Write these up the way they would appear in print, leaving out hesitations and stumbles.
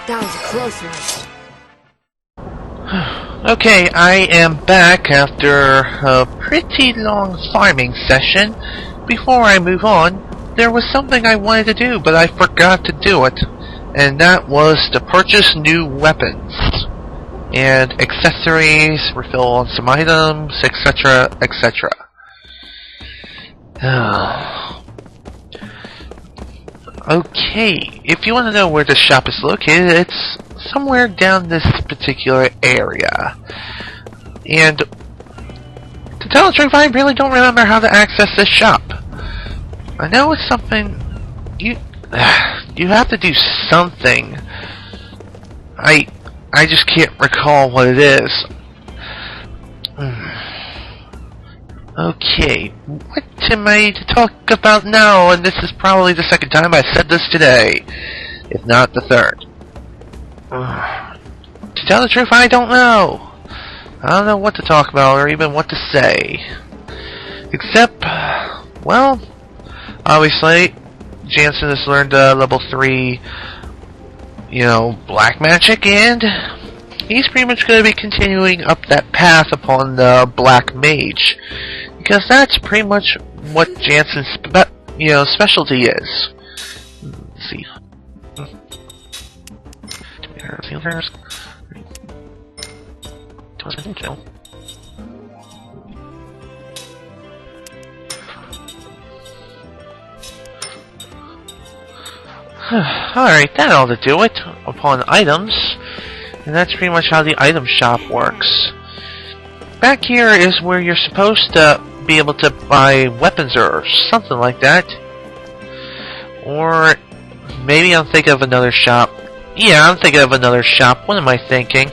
That was a close one. Okay, I am back after a pretty long farming session. Before I move on, there was something I wanted to do, but I forgot to do it. And that was to purchase new weapons. And accessories, refill on some items, etc., etc. Okay, if you want to know where this shop is located, it's somewhere down this particular area. And to tell the truth, I really don't remember how to access this shop. I know it's something you have to do something. I just can't recall what it is. Okay, what am I to talk about now? And this is probably the second time I said this today, if not the third. To tell the truth, I don't know. I don't know what to talk about or even what to say. Except, well, obviously, Jansen has learned level 3, black magic, and he's pretty much going to be continuing up that path upon the black mage. Because that's pretty much what Jansen's specialty is. Let's see. Alright, that ought to do it upon items. And that's pretty much how the item shop works. Back here is where you're supposed to be able to buy weapons or something like that. Or maybe I'm thinking of another shop. Yeah, I'm thinking of another shop. What am I thinking?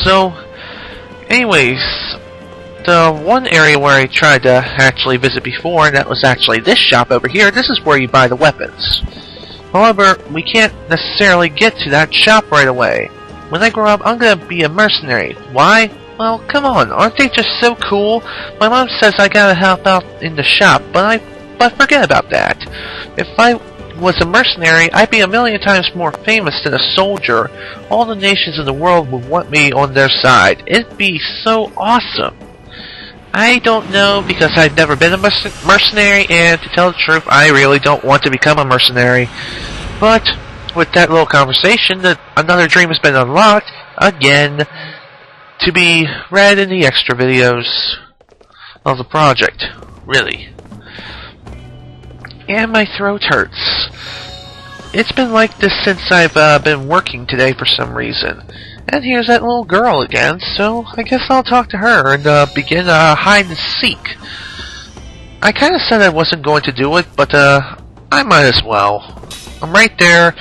So, anyways, the one area where I tried to actually visit before, and that was actually this shop over here, this is where you buy the weapons. However, we can't necessarily get to that shop right away. When I grow up, I'm gonna be a mercenary. Why? Well, come on, aren't they just so cool? My mom says I gotta help out in the shop, but forget about that. If I was a mercenary, I'd be a million times more famous than a soldier. All the nations in the world would want me on their side. It'd be so awesome. I don't know, because I've never been a mercenary, and to tell the truth, I really don't want to become a mercenary. But with that little conversation, another dream has been unlocked, again, to be read in the extra videos of the project. Really. and my throat hurts. It's been like this since I've been working today for some reason. And here's that little girl again, so I guess I'll talk to her and begin hide and seek. I kind of said I wasn't going to do it, but I might as well. I'm right there,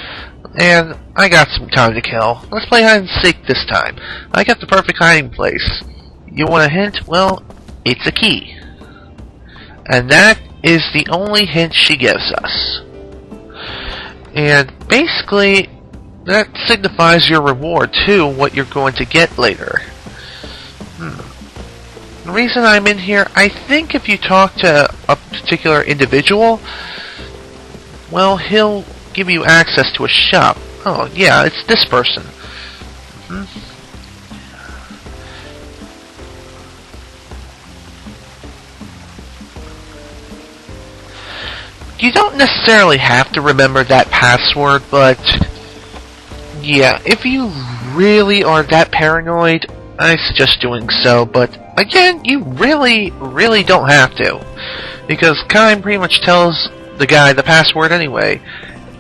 and I got some time to kill. Let's play hide and seek this time. I got the perfect hiding place. You want a hint? Well, it's a key. And that is the only hint she gives us. And basically, that signifies your reward too, what you're going to get later. The reason I'm in here, I think if you talk to a particular individual, well, he'll give you access to a shop. Oh, yeah, it's this person. You don't necessarily have to remember that password, but yeah, if you really are that paranoid, I suggest doing so, but again, you really don't have to, because Kime pretty much tells the guy the password anyway.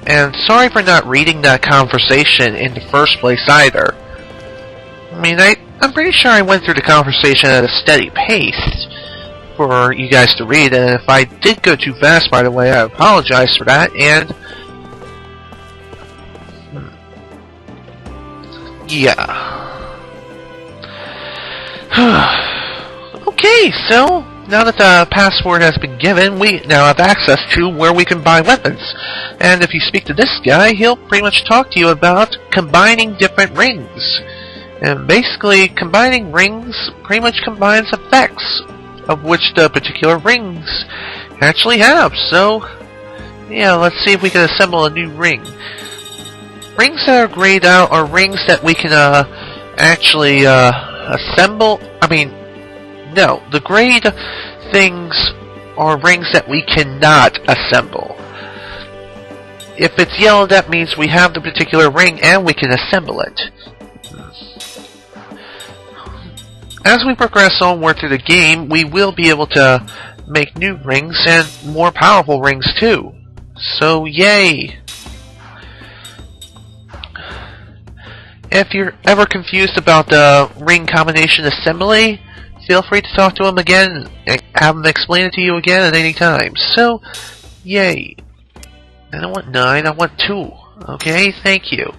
And sorry for not reading that conversation in the first place either. I mean, I'm pretty sure I went through the conversation at a steady pace for you guys to read, and if I did go too fast, by the way, I apologize for that, and yeah. Okay, so now that the password has been given, we now have access to where we can buy weapons. And if you speak to this guy, he'll pretty much talk to you about combining different rings. And basically, combining rings pretty much combines effects of which the particular rings actually have. So, yeah, let's see if we can assemble a new ring. Rings that are grayed out are rings that we can actually assemble. I mean, no, the grayed things are rings that we cannot assemble. If it's yellow, that means we have the particular ring and we can assemble it. As we progress onward through the game, we will be able to make new rings and more powerful rings too. So, yay! If you're ever confused about the ring combination assembly, feel free to talk to him again and have him explain it to you again at any time. So, yay. I don't want 9, I want 2. Okay, thank you.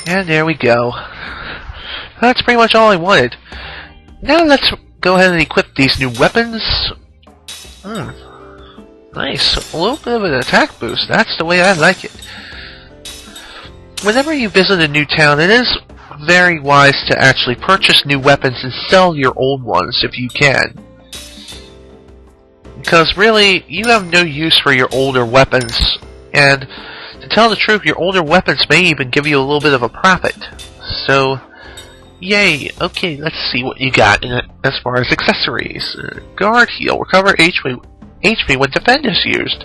And there we go. That's pretty much all I wanted. Now let's go ahead and equip these new weapons. Nice. A little bit of an attack boost. That's the way I like it. Whenever you visit a new town, it is very wise to actually purchase new weapons and sell your old ones if you can. Because really, you have no use for your older weapons, and to tell the truth, your older weapons may even give you a little bit of a profit. So, yay! Okay, let's see what you got in it as far as accessories. Guard heal, recover HP when defend is used.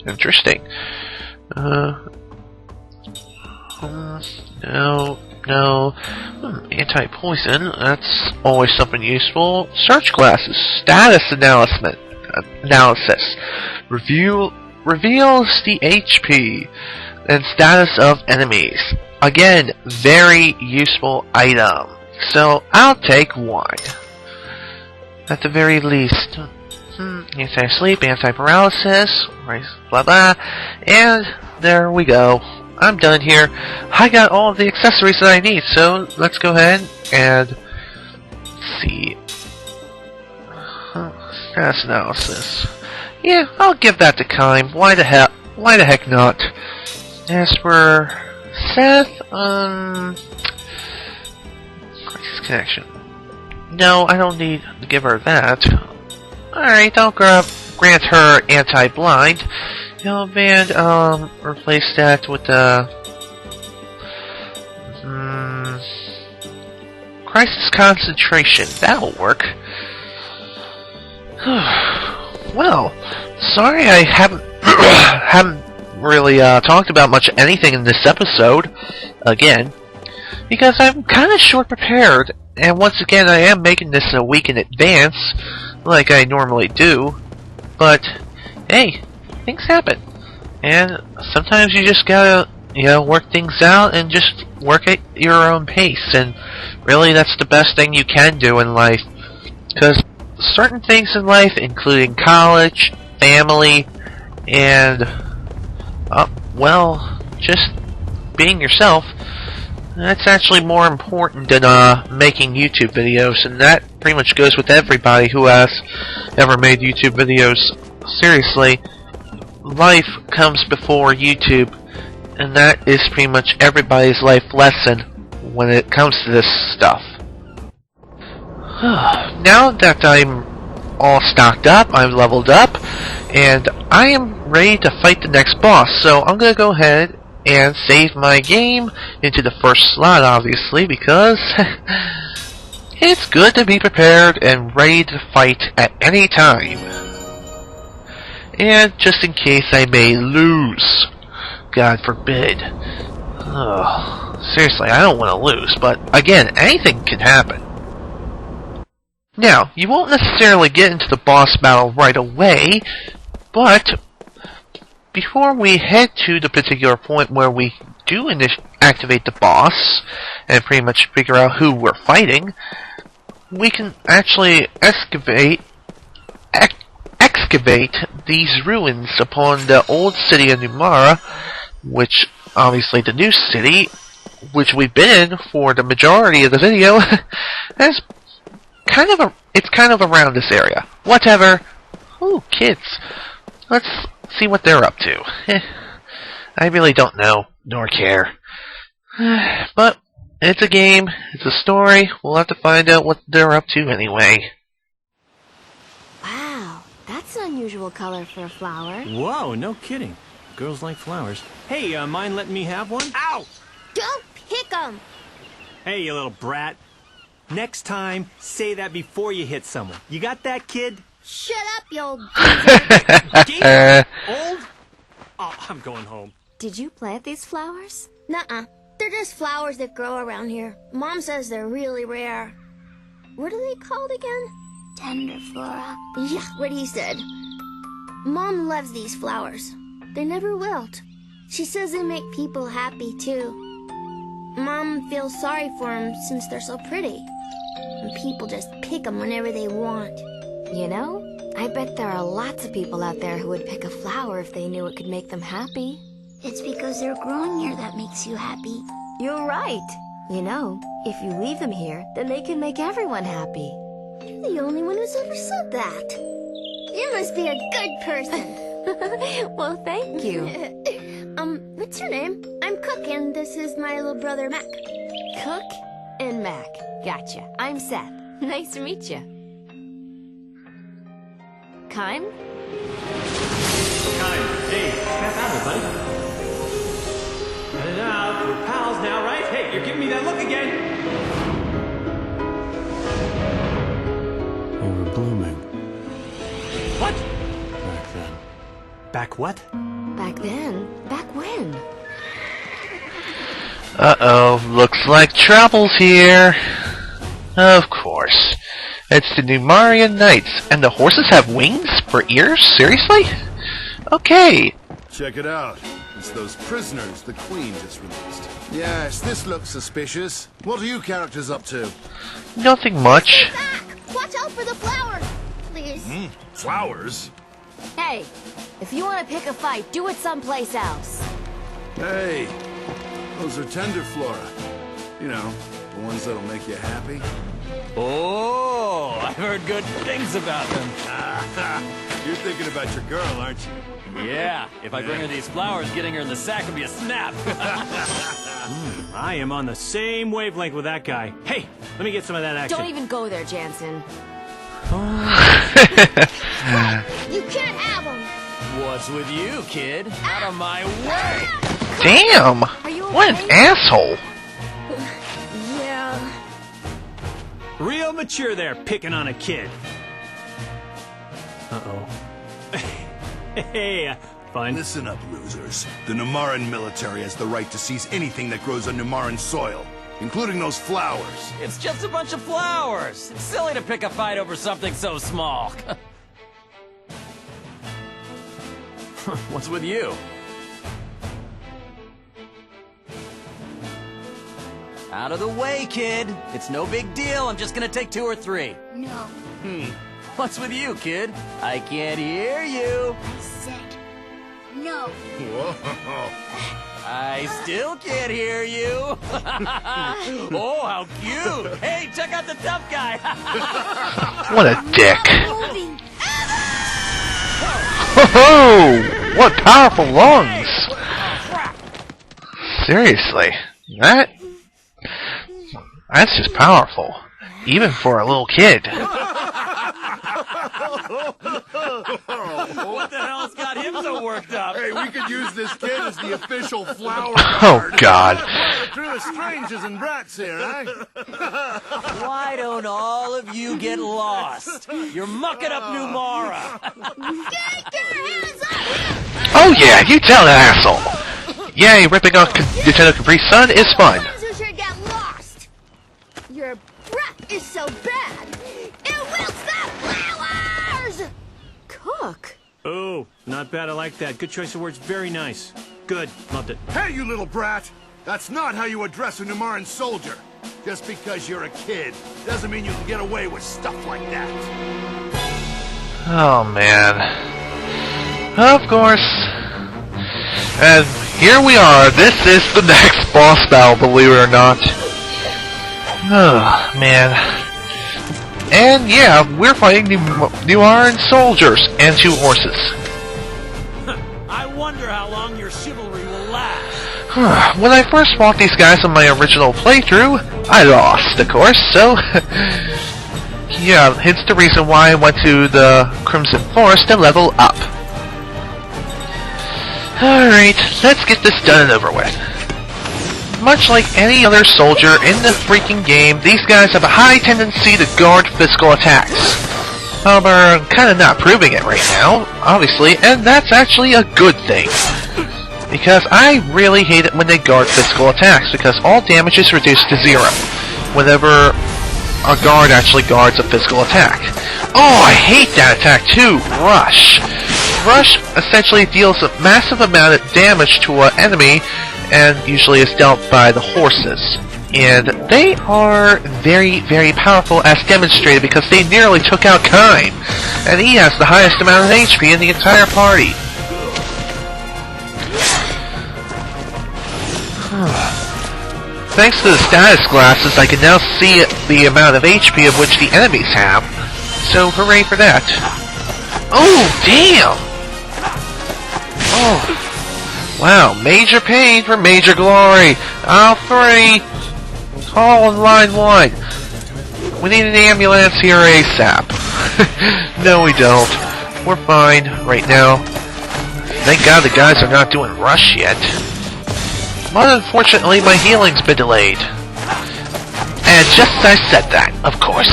Interesting. No. Anti-poison, that's always something useful. Search glasses, status analysis. Reveals the HP and status of enemies. Again, very useful item. So, I'll take 1. At the very least. Anti-sleep, anti-paralysis, blah blah. And there we go. I'm done here. I got all of the accessories that I need, so let's go ahead and see. Status analysis. Yeah, I'll give that to Kime. Why the heck not? As for Seth, crisis connection. No, I don't need to give her that. Alright, I'll grant her anti-blind. And replace that with crisis concentration. That'll work. Well, sorry I haven't really talked about much anything in this episode again, because I'm kind of short prepared, and once again I am making this a week in advance, like I normally do. But hey, things happen. And sometimes you just gotta, work things out and just work at your own pace. And really, that's the best thing you can do in life. Because certain things in life, including college, family, and, just being yourself, that's actually more important than making YouTube videos, and that pretty much goes with everybody who has ever made YouTube videos. Seriously, life comes before YouTube, and that is pretty much everybody's life lesson when it comes to this stuff. Now that I'm all stocked up, I'm leveled up, and I am ready to fight the next boss, so I'm gonna go ahead and save my game into the first slot, obviously, because it's good to be prepared and ready to fight at any time. And just in case I may lose, God forbid. Seriously, I don't want to lose, but again, anything can happen. Now, you won't necessarily get into the boss battle right away, but before we head to the particular point where we do activate the boss and pretty much figure out who we're fighting, we can actually excavate these ruins upon the old city of Numara, which obviously the new city, which we've been in for the majority of the video, it's kind of around this area. Whatever. Ooh, kids. Let's see what they're up to. I really don't know, nor care. But it's a game, it's a story, we'll have to find out what they're up to anyway. Wow, that's an unusual color for a flower. Whoa, no kidding. Girls like flowers. Hey, mind letting me have one? Ow! Don't pick 'em! Hey, you little brat. Next time, say that before you hit someone. You got that, kid? Shut up, you old geezer. Old? Oh, I'm going home. Did you plant these flowers? Nuh-uh. They're just flowers that grow around here. Mom says they're really rare. What are they called again? Tender flora. Yeah, what he said. Mom loves these flowers. They never wilt. She says they make people happy, too. Mom feels sorry for them since they're so pretty. And people just pick them whenever they want. You know, I bet there are lots of people out there who would pick a flower if they knew it could make them happy. It's because they're growing here that makes you happy. You're right. You know, if you leave them here, then they can make everyone happy. You're the only one who's ever said that. You must be a good person. Well, thank you. What's your name? I'm Cook, and this is my little brother, Mac. Cook and Mac. Gotcha. I'm Seth. Nice to meet you. Kime? Kime, hey, snap out of it, buddy. Cut it out. We're pals now, right? Hey, you're giving me that look again. They were blooming. What? Back then. Back what? Back then? Back when? Uh-oh, looks like trouble's here. Of course. It's the Numarian Knights, and the horses have wings for ears? Seriously? Okay. Check it out. It's those prisoners the Queen just released. Yes, this looks suspicious. What are you characters up to? Nothing much. Back! Watch out for the flowers, please. Flowers? Hey, if you want to pick a fight, do it someplace else. Hey, those are tender flora. You know, the ones that'll make you happy. Oh, I've heard good things about them. You're thinking about your girl, aren't you? Yeah, if I bring her these flowers, getting her in the sack would be a snap. I am on the same wavelength with that guy. Hey, let me get some of that action. Don't even go there, Jansen. You can't have them. What's with you, kid? Out of my way! Damn! Are you What an okay? asshole! Yeah. Real mature there, picking on a kid. Uh-oh. Hey, fine. Listen up, losers. The Numaran military has the right to seize anything that grows on Numaran soil, including those flowers. It's just a bunch of flowers. It's silly to pick a fight over something so small. What's with you? Out of the way, kid. It's no big deal. I'm just gonna take 2 or 3. No, What's with you, kid? I can't hear you. I said no. I still can't hear you. Oh, how cute. Hey, check out the tough guy. What a dick. Moving. Ho-ho! What powerful lungs! Seriously, that's just powerful. Even for a little kid. What the hell's got him so worked up? Hey, we could use this kid as the official flower Oh, guard. God. A crew of strangers and brats here, eh? Why don't all of you get lost? You're mucking up Numara. Get your hands up! Oh yeah, you tell that asshole! Yay, ripping off Lieutenant Capri's son is fun. You should get lost. Your breath is so bad. It wilts the flowers! Cook? Oh, not bad. I like that. Good choice of words. Very nice. Good. Loved it. Hey, you little brat! That's not how you address a Numaran soldier. Just because you're a kid doesn't mean you can get away with stuff like that. Oh man. Of course. And here we are. This is the next boss battle, believe it or not. Oh man. And yeah, we're fighting Numaran soldiers and 2 horses. I wonder how long your chivalry will last. When I first fought these guys on my original playthrough, I lost, of course, so... yeah, hence the reason why I went to the Crimson Forest to level up. Alright, let's get this done and over with. Much like any other soldier in the freaking game, these guys have a high tendency to guard physical attacks. However, I'm kinda not proving it right now, obviously, and that's actually a good thing. Because I really hate it when they guard physical attacks, because all damage is reduced to 0 whenever a guard actually guards a physical attack. Oh, I hate that attack too! Rush! Rush essentially deals a massive amount of damage to an enemy, and usually is dealt by the horses. And they are very, very powerful as demonstrated because they nearly took out Kine, and he has the highest amount of HP in the entire party. Thanks to the status glasses, I can now see the amount of HP of which the enemies have, so hooray for that. Oh, damn! Oh. Wow, major pain for major glory. Aisle 3. Call on line 1. We need an ambulance here ASAP. No, we don't. We're fine right now. Thank God the guys are not doing rush yet. But unfortunately, my healing's been delayed. And just as I said that, of course.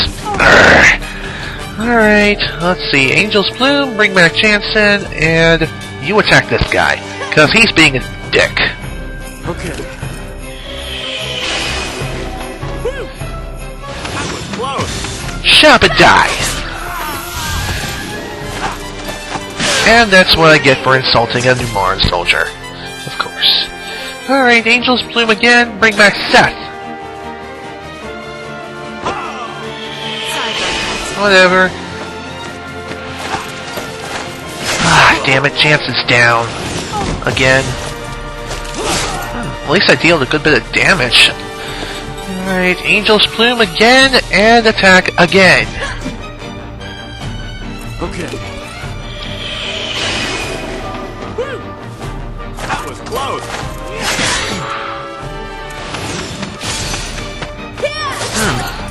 Alright, let's see. Angel's Plume, bring back Jansen, and you attack this guy. Because he's being a dick. Okay. Whew. That was close. Shut up and die! And that's what I get for insulting a Numaran soldier. Of course. Alright, Angel's Plume again, bring back Seth. Whatever. Ah, damn it, Jansen's down. Again. At least I dealt a good bit of damage. Alright, Angel's Plume again, and attack again. Okay. Whew. That was close.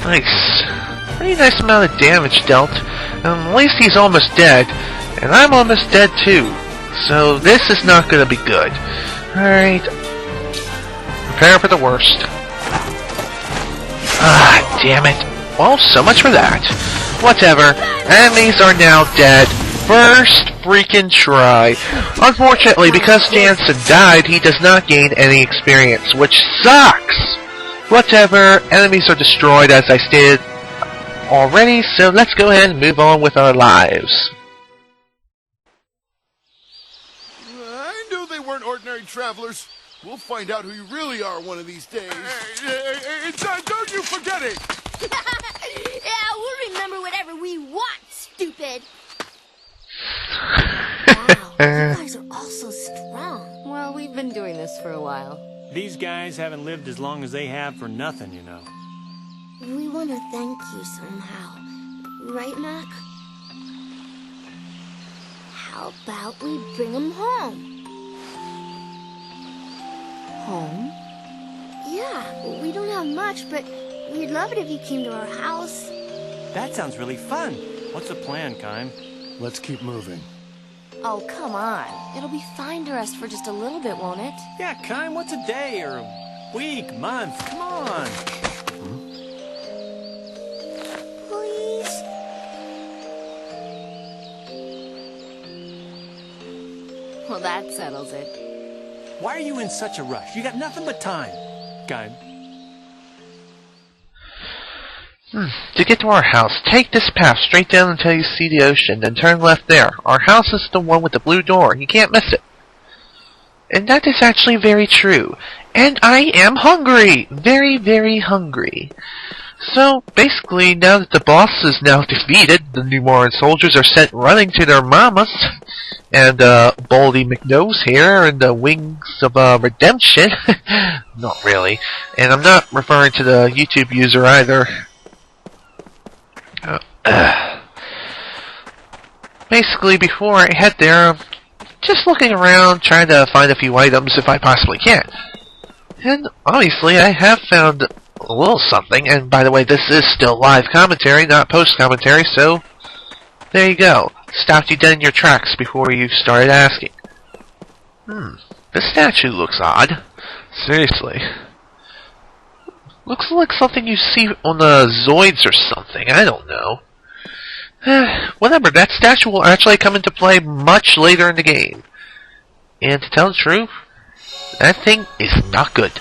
Nice. Pretty nice amount of damage dealt. At least he's almost dead. And I'm almost dead too. So this is not going to be good. Alright. Prepare for the worst. Ah, damn it. Well, so much for that. Whatever. Enemies are now dead. First freaking try. Unfortunately, because Jansen died, he does not gain any experience, which sucks! Whatever. Enemies are destroyed, as I stated already, so let's go ahead and move on with our lives. weren't ordinary travelers. We'll find out who you really are one of these days. Don't you forget it! Yeah, we'll remember whatever we want, stupid. Wow, you guys are all so strong. Well, we've been doing this for a while. These guys haven't lived as long as they have for nothing, you know. We want to thank you somehow. Right, Mac? How about we bring him home? Home? Yeah, we don't have much, but we'd love it if you came to our house. That sounds really fun. What's the plan, Kime? Let's keep moving. Oh, come on. It'll be fine to rest for just a little bit, won't it? Yeah, Kime, what's a day or a week, month? Come on. Please? Well, that settles it. Why are you in such a rush? You got nothing but time. Kime. To get to our house, take this path straight down until you see the ocean, then turn left there. Our house is the one with the blue door. You can't miss it. And that is actually very true. And I am hungry! Very, very hungry. So, basically, now that the boss is now defeated, the Numaran soldiers are sent running to their mamas. And, Baldy McNose here, and the wings of, redemption. Not really. And I'm not referring to the YouTube user either. Basically, before I head there, I'm just looking around, trying to find a few items if I possibly can. And obviously, I have found a little something. And by the way, this is still live commentary, not post-commentary, so there you go. Stopped you dead in your tracks before you started asking. This statue looks odd. Seriously. Looks like something you see on the Zoids or something. I don't know. Whatever, that statue will actually come into play much later in the game. And to tell the truth, that thing is not good.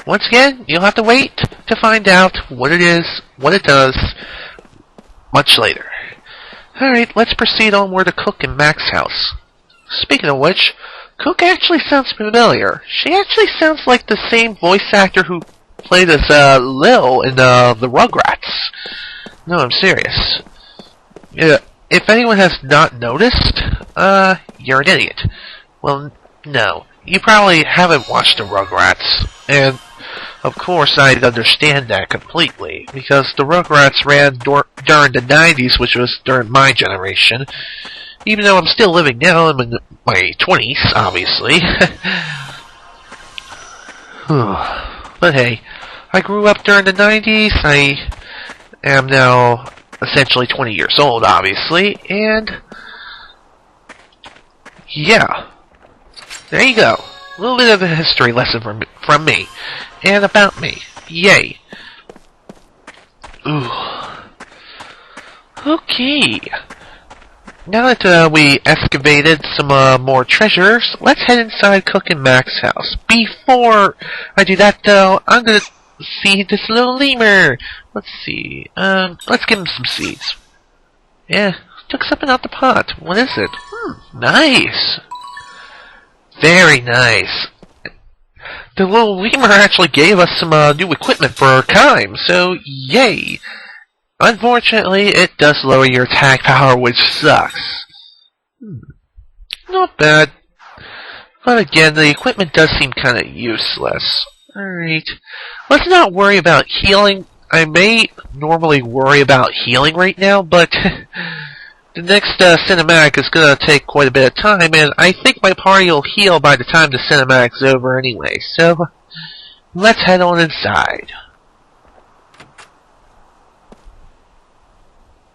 Once again, you'll have to wait to find out what it is, what it does, much later. Alright, let's proceed onward to Cook and Mac's house. Speaking of which, Cook actually sounds familiar. She actually sounds like the same voice actor who played as Lil in the Rugrats. No, I'm serious. If anyone has not noticed, you're an idiot. Well, no. You probably haven't watched the Rugrats. And, of course, I understand that completely, because the Rugrats ran during the 90s, which was during my generation. Even though I'm still living now, I'm in my 20s, obviously. But hey, I grew up during the 90s, I am now essentially 20 years old, obviously, and yeah. There you go. A little bit of a history lesson from me. And about me. Yay. Ooh. Okay. Now that we excavated some more treasures, let's head inside Cook and Mac's house. Before I do that, though, I'm gonna feed this little lemur. Let's see. Let's give him some seeds. Yeah, took something out the pot. What is it? Nice. Very nice. The little lemur actually gave us some new equipment for our Kime, so yay. Unfortunately, it does lower your attack power, which sucks. Not bad. But again, the equipment does seem kinda useless. Alright. Let's not worry about healing. I may normally worry about healing right now, but the next cinematic is gonna take quite a bit of time, and I think my party will heal by the time the cinematic's over anyway, so let's head on inside.